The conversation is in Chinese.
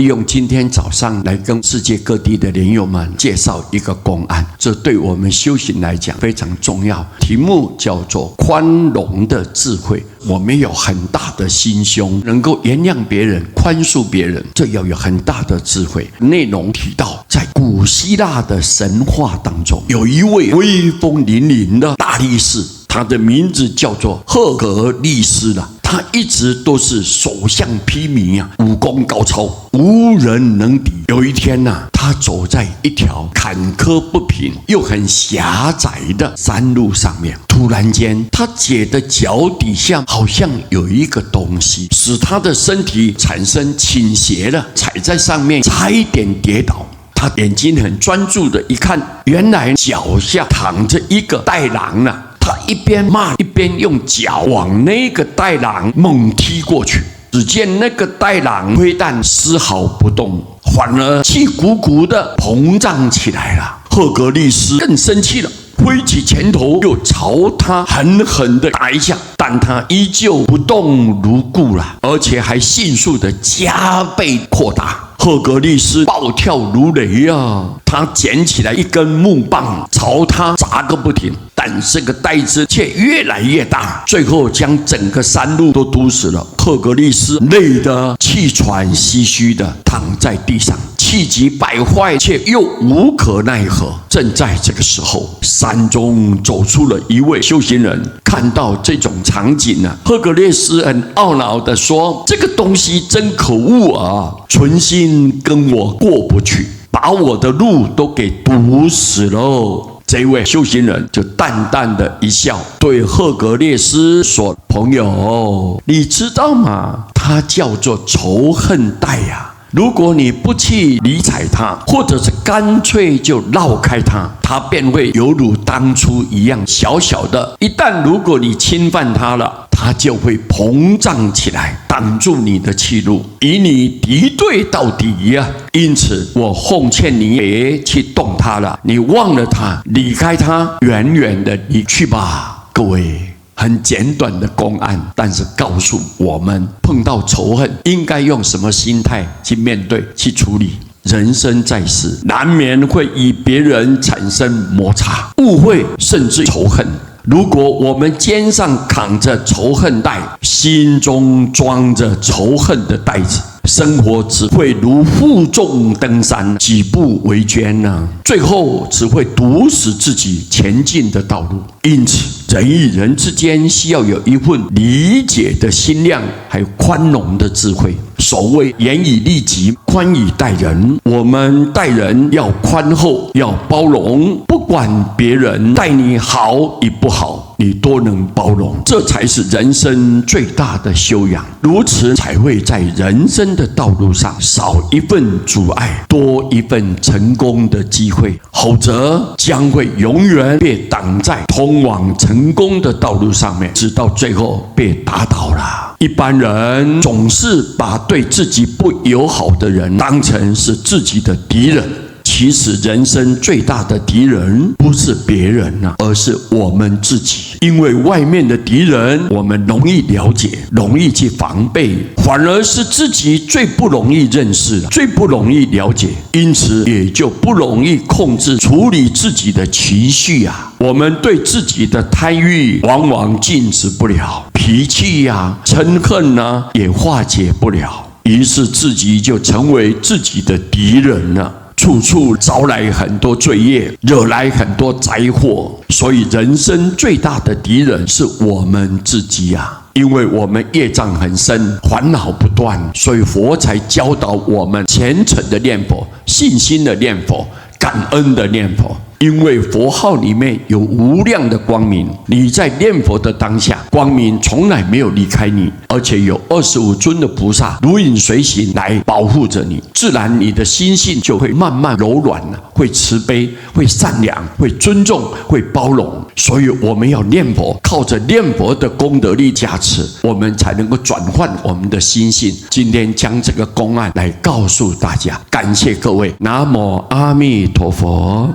利用今天早上来跟世界各地的莲友们介绍一个公案，这对我们修行来讲非常重要。题目叫做宽容的智慧。我们有很大的心胸，能够原谅别人、宽恕别人，这要有很大的智慧。内容提到，在古希腊的神话当中，有一位威风凛凛的大力士，他的名字叫做赫格力斯了。他一直都是所向披靡啊，武功高超，无人能敌。有一天他走在一条坎坷不平又很狭窄的山路上面，突然间他觉得脚底下好像有一个东西，使他的身体产生倾斜了，踩在上面差一点跌倒。他眼睛很专注的一看，原来脚下躺着一个袋狼啊。他一边骂一边用脚往那个袋狼猛踢过去，只见那个袋狼非但丝毫不动，反而气鼓鼓的膨胀起来了。赫格力斯更生气了，挥起拳头又朝他狠狠地打一下，但他依旧不动如故了，而且还迅速的加倍扩大。赫格力斯暴跳如雷啊！他捡起来一根木棒，朝他砸个不停，但这个袋子却越来越大，最后将整个山路都堵死了。赫格力斯累得气喘吁吁的躺在地上，气急败坏，却又无可奈何。正在这个时候，山中走出了一位修行人，看到这种场景赫格力斯很懊恼地说：“这个东西真可恶啊！存心跟我过不去，把我的路都给堵死了。”这位修行人就淡淡的一笑，对赫格力斯说：“朋友，你知道吗？它叫做仇恨带呀。如果你不去理睬它，或者是干脆就绕开它，它便会犹如当初一样小小的。一旦如果你侵犯它了，它就会膨胀起来，挡住你的去路，与你敌对到底呀。因此，我奉劝你别去动它了，你忘了它，离开它，远远的离去吧。”各位。很简短的公案，但是告诉我们，碰到仇恨应该用什么心态去面对、去处理。人生在世，难免会与别人产生摩擦、误会，甚至仇恨。如果我们肩上扛着仇恨袋，心中装着仇恨的袋子，生活只会如负重登山，举步维艰最后只会堵死自己前进的道路。因此，人与人之间需要有一份理解的心量，还有宽容的智慧。所谓严以律己，宽以待人，我们待人要宽厚，要包容，不管别人待你好与不好，你都能包容，这才是人生最大的修养。如此才会在人生的道路上少一份阻碍，多一份成功的机会，否则将会永远被挡在通往成功的道路上面，直到最后被打倒了。一般人总是把对自己不友好的人当成是自己的敌人，其实人生最大的敌人不是别人而是我们自己。因为外面的敌人我们容易了解，容易去防备，反而是自己最不容易认识，最不容易了解，因此也就不容易控制处理自己的情绪我们对自己的贪欲往往禁止不了，脾气嗔恨也化解不了，于是自己就成为自己的敌人了，处处招来很多罪业，惹来很多灾祸。所以人生最大的敌人是我们自己因为我们业障很深，烦恼不断，所以佛才教导我们虔诚的念佛，信心的念佛，感恩的念佛。因为佛号里面有无量的光明，你在念佛的当下，光明从来没有离开你，而且有25尊的菩萨如影随形来保护着你，自然你的心性就会慢慢柔软会慈悲，会善良，会尊重，会包容。所以我们要念佛，靠着念佛的功德力加持，我们才能够转换我们的心性。今天将这个公案来告诉大家，感谢各位，南无阿弥陀佛。